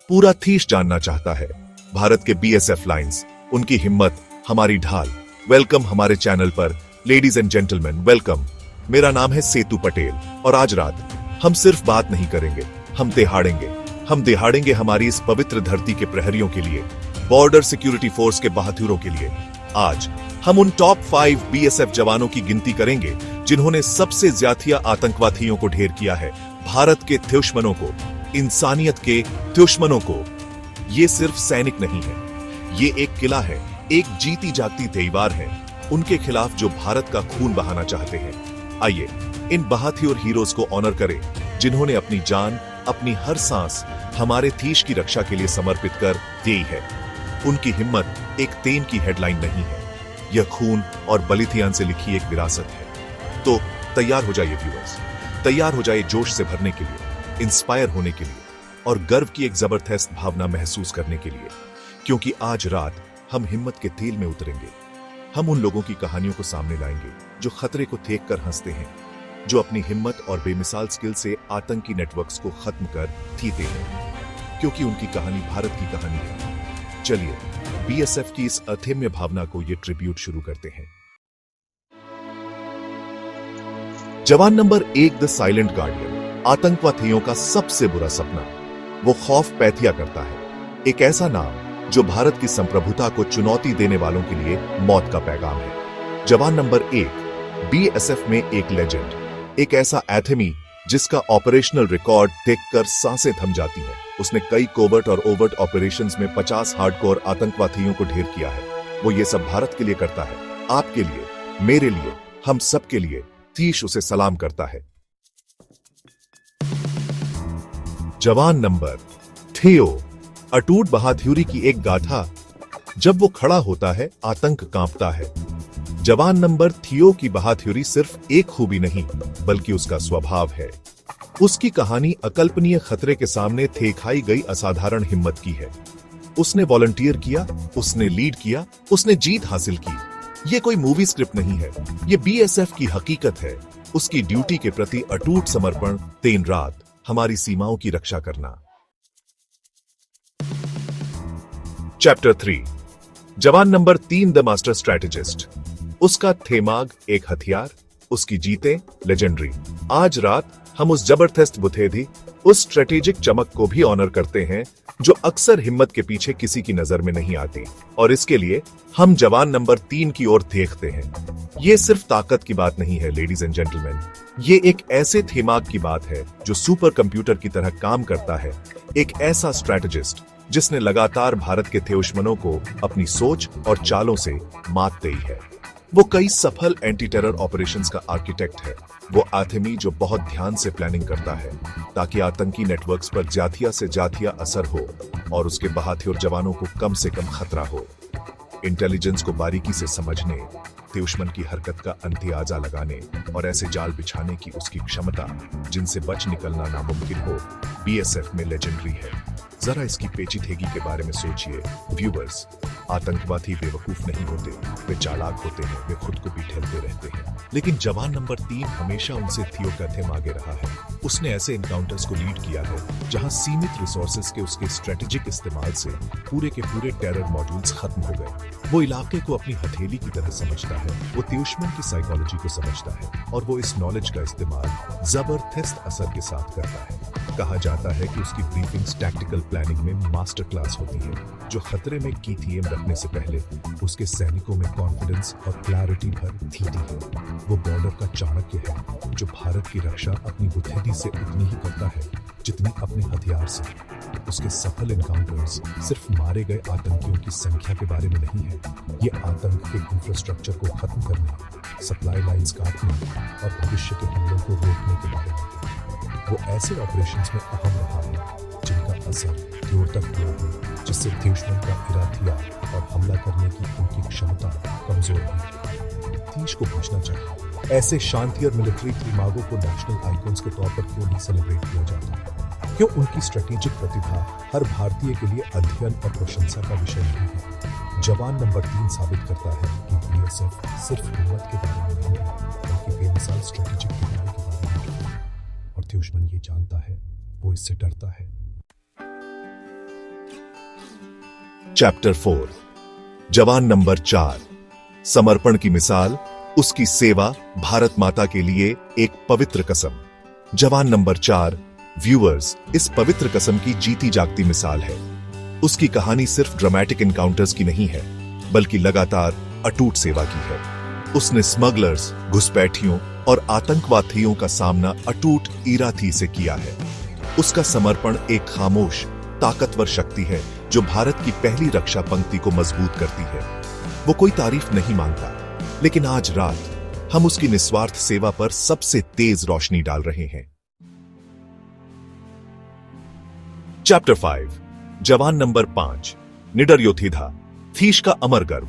पूरा थीश जानना चाहता है। भारत के बीएसएफ लाइंस, उनकी हिम्मत, हमारी ढाल। वेलकम हमारे चैनल पर लेडीज एंड जेंटलमैन, वेलकम। मेरा नाम है सेतु पटेल और आज रात हम सिर्फ बात नहीं करेंगे, हम दिहाड़ेंगे हमारी इस पवित्र धरती के प्रहरियों के लिए, बॉर्डर सिक्योरिटी फोर्स के बहादुरों के लिए। आज हम उन टॉप 5 बीएसएफ जवानों की गिनती करेंगे जिन्होंने सबसे ज्यादा आतंकवादियों को ढेर किया है, भारत के दुश्मनों को, इंसानियत के दुश्मनों को। ये सिर्फ सैनिक नहीं है, ये एक किला है, एक जीती जागती तलवार है उनके खिलाफ जो भारत का खून बहाना चाहते हैं। आइए इन बहादुर हीरोज को ऑनर करें जिन्होंने अपनी जान, अपनी हर सांस हमारे देश की रक्षा के लिए समर्पित कर दी है। उनकी हिम्मत एक तेन की हेडलाइन नहीं है, यह खून और बलिदान से लिखी एक विरासत है। तो तैयार हो जाइए व्यूअर्स, तैयार हो जाइए जोश से भरने के लिए, इंस्पायर होने के लिए और गर्व की एक जबरदस्त भावना महसूस करने के लिए, क्योंकि आज रात हम हिम्मत के तेल में उतरेंगे। हम उन लोगों की कहानियों को सामने लाएंगे जो खतरे को देखकर हंसते हैं, जो अपनी हिम्मत और बेमिसाल स्किल से आतंकी नेटवर्क्स को खत्म कर जीते हैं, क्योंकि उनकी कहानी भारत की कहानी है। चलिए बीएसएफ की इस अदम्य भावना को ये ट्रिब्यूट शुरू करते हैं। जवान नंबर 1, द साइलेंट गार्डियन। आतंकवादियों का सबसे बुरा सपना, वो खौफ पैदा करता है। एक ऐसा नाम जो भारत की संप्रभुता को चुनौती देने वालों के लिए मौत का पैगाम है। जवान नंबर 1, बीएसएफ में एक लेजेंड, एक ऐसा एथमी जिसका ऑपरेशनल रिकॉर्ड देखकर सांसें थम जाती हैं। उसने कई कोवर्ट और ओवर्ट ऑपरेशंस में 50 हार्डकोर आतंकवादियों को ढेर किया है। वो ये सब भारत के लिए करता है, आपके लिए, मेरे लिए, हम सब के लिए। देश उसे सलाम करता है। जवान नंबर थियो, अटूट बहादुरी की एक गाथा। जब वो खड़ा होता है, आतंक कांपता है। जवान नंबर थियो की बहादुरी सिर्फ एक खूबी नहीं, बल्कि उसका स्वभाव है। उसकी कहानी अकल्पनीय खतरे के सामने दिखाई गई असाधारण हिम्मत की है। उसने वॉलंटियर किया, उसने लीड किया, उसने जीत हासिल की। ये कोई मूवी स्क्रिप्ट नहीं है, ये बीएसएफ की हकीकत है। उसकी ड्यूटी के प्रति अटूट समर्पण, दिन रात हमारी सीमाओं की रक्षा करना। चैप्टर 3, जवान नंबर 3, द मास्टर स्ट्रेटेजिस्ट। उसका थेमाग एक हथियार, उसकी जीतें लेजेंडरी। आज रात हम उस जबरदस्त बुद्धि, उस स्ट्रेटेजिक चमक को भी ऑनर करते हैं जो अक्सर हिम्मत के पीछे किसी की नजर में नहीं आती। और इसके लिए हम जवान नंबर 3 की ओर देखते हैं। ये सिर्फ ताकत की बात नहीं है लेडीज एंड जेंटलमैन, ये एक ऐसे थेमाग की बात है जो सुपर कंप्यूटर की तरह काम करता है। एक ऐसा स्ट्रेटेजिस्ट जिसने लगातार भारत के दुश्मनों को अपनी सोच और चालों से मात दी है। वो कई सफल एंटी टेरर ऑपरेशंस का आर्किटेक्ट है। वो आदमी जो बहुत ध्यान से प्लानिंग करता है ताकि आतंकी नेटवर्क्स पर ज्यादा से ज्यादा असर हो और उसके बहादुर जवानों को कम से कम खतरा हो। इंटेलिजेंस को बारीकी से समझने, दुश्मन की हरकत का अंदाजा लगाने और ऐसे जाल बिछाने की उसकी क्षमता जिनसे बच निकलना नामुमकिन हो, बीएसएफ में लेजेंडरी है। जरा इसकी पेचीदगी के बारे में सोचिए व्यूअर्स। आतंकवादी बेवकूफ नहीं होते, वे चालाक होते हैं, वे खुद को भी ठेलते रहते हैं। लेकिन जवान नंबर 3 हमेशा उनसे थियो कथम आगे रहा है। उसने ऐसे एनकाउंटर्स को लीड किया है जहां सीमित रिसोर्सेज के उसके स्ट्रेटेजिक इस्तेमाल से पूरे के पूरे टेरर मॉड्यूल्स खत्म हो गए। वो इलाके को अपनी हथेली की तरह समझता है, वो दुश्मन की साइकोलॉजी को समझता है और वो इस नॉलेज का इस्तेमाल जबरदस्त असर के साथ करता है। कहा जाता है कि उसकी ब्रीफिंग्स टैक्टिकल प्लानिंग में मास्टर क्लास होती है, जो खतरे में की थी रखने से पहले उसके सैनिकों में कॉन्फिडेंस और क्लैरिटी भर देती है। वो बॉर्डर का चाणक्य है जो भारत की रक्षा अपनी बुद्धि से उतनी ही करता है जितनी अपने हथियार से। उसके सफल एनकाउंटर्स सिर्फ मारे गए आतंकियों की संख्या के बारे में नहीं है, ये आतंक के इंफ्रास्ट्रक्चर को खत्म करने, सप्लाई लाइंस काटने और भविष्य के हमलों को रोकने के बारे में है। वो ऐसे ऑपरेशंस में अहम रहा है जिनका असर दूर तक हुआ है, जिससे दुश्मन का इरादा और हमला करने की उनकी क्षमता कमजोर हुई। देश को पूछना चाहिए, ऐसे शांति और मिलिट्री दिमागों को नेशनल आइकॉन्स के तौर पर क्यों नहीं सेलिब्रेट किया जाता? क्यों उनकी स्ट्रेटेजिक प्रतिभा हर भारतीय के लिए अध्ययन और प्रशंसा का विषय नहीं है? जवान नंबर 3 साबित करता है कि बीएसएफ सिर्फ हिम्मत के बारे में नहीं है, बल्कि बेमिसाल स्ट्रेटेजिक तैयारी के बारे में है। और दुश्मन ये जानता है, वो इससे डरता है। चैप्टर 4 जवान नंबर 4 समर्पण की मिसाल, उसकी सेवा भारत माता के लिए एक पवित्र कसम। जवान नंबर 4 व्यूअर्स इस पवित्र कसम की जीती जागती मिसाल है। उसकी कहानी सिर्फ ड्रामेटिक एनकाउंटर्स की नहीं है, बल्कि लगातार अटूट सेवा की है। उसने स्मगलर्स, घुसपैठियों और आतंकवादियों का सामना अटूट इरादे से किया है। उसका समर्पण एक खामोश, ताकतवर शक्ति है जो भारत की पहली रक्षा पंक्ति को मजबूत करती है। वो कोई तारीफ नहीं मांगता, लेकिन आज रात हम उसकी निस्वार्थ सेवा पर सबसे तेज रोशनी डाल रहे हैं। चैप्टर 5 जवान नंबर 5 निडर योद्धा, थीश का अमर गर्व।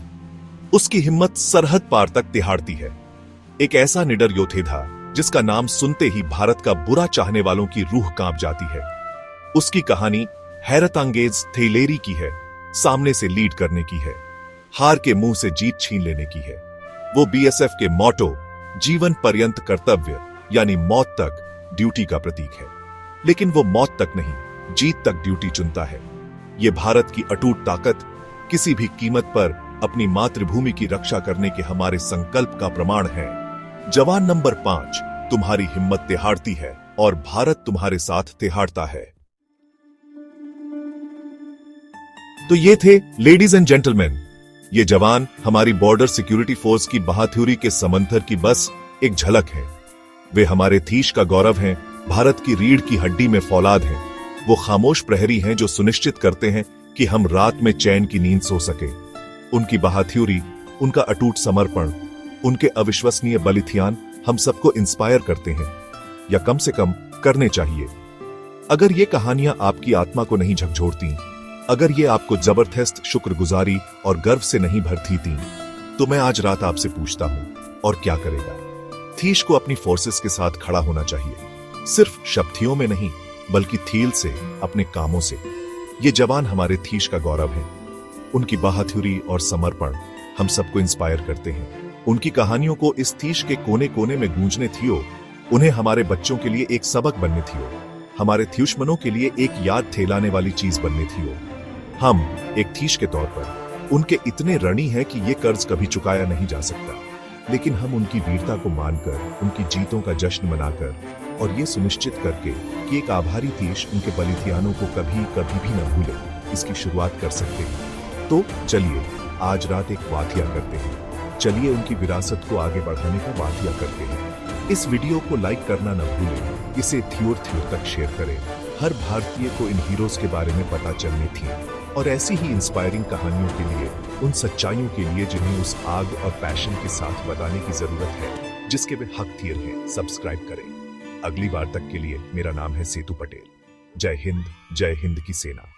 उसकी हिम्मत सरहद पार तक तिहाड़ती है। एक ऐसा निडर योद्धा जिसका नाम सुनते ही भारत का बुरा चाहने वालों की रूह कांप जाती है। उसकी कहानी हैरतअंगेज थेलेरी की है, सामने से लीड करने की है, हार के मुंह से जीत छीन लेने की है। वो बीएसएफ के मोटो जीवन पर्यंत कर्तव्य यानी मौत तक ड्यूटी का प्रतीक है। लेकिन वो मौत तक नहीं, जीत तक ड्यूटी चुनता है। ये भारत की अटूट ताकत, किसी भी कीमत पर अपनी मातृभूमि की रक्षा करने के हमारे संकल्प का प्रमाण है। जवान नंबर 5 तुम्हारी हिम्मत तिहाड़ती है और भारत तुम्हारे साथ तिहाड़ता है। तो ये थे लेडीज एंड जेंटलमैन, ये जवान हमारी बॉर्डर सिक्योरिटी फोर्स की बहादुरी के समंदर की बस एक झलक है। वे हमारे थीश का गौरव हैं, भारत की रीढ़ की हड्डी में फौलाद हैं। वो खामोश प्रहरी हैं जो सुनिश्चित करते हैं कि हम रात में चैन की नींद सो सके। उनकी बहादुरी, उनका अटूट समर्पण, उनके अविश्वसनीय बलिदान हम सबको इंस्पायर करते हैं, या कम से कम करने चाहिए। अगर ये कहानियां आपकी आत्मा को नहीं झकझोरती, अगर ये आपको जबरदस्त शुक्रगुजारी और गर्व से नहीं भरती थी, तो मैं आज रात आपसे पूछता हूं, और क्या करेगा? थीश को अपनी फोर्सेस के साथ खड़ा होना चाहिए, सिर्फ शब्दियों में नहीं, बल्कि थील से, अपने कामों से। ये जवान हमारे थीश का गौरव है। उनकी बहादुरी और समर्पण हम सबको इंस्पायर करते हैं। उनकी कहानियों को इस थीश के कोने कोने में गूंजने थियो, उन्हें हमारे बच्चों के लिए एक सबक बनने थियो, हमारे दुश्मनों के लिए एक याद थेलाने वाली चीज बनने थियो। हम एक थीश के तौर पर उनके इतने ऋणी हैं कि ये कर्ज कभी चुकाया नहीं जा सकता, लेकिन हम उनकी वीरता को मानकर, उनकी जीतों का जश्न मनाकर और ये सुनिश्चित करके कि एक आभारी थीश उनके बलिदानों को कभी कभी भी न भूले, इसकी शुरुआत कर सकते हैं। तो चलिए आज रात एक वादिया करते हैं। चलिए उनकी विरासत को आगे बढ़ाने का वादिया करते हैं। इस वीडियो को लाइक करना न भूलें, इसे थ्योर तक शेयर करें। हर भारतीय को इन हीरोज के बारे में पता चलनी थी, और ऐसी ही इंस्पायरिंग कहानियों के लिए, उन सच्चाइयों के लिए जिन्हें उस आग और पैशन के साथ बताने की जरूरत है जिसके वे हक थियर हैं। सब्सक्राइब करें। अगली बार तक के लिए मेरा नाम है सेतु पटेल। जय हिंद की सेना।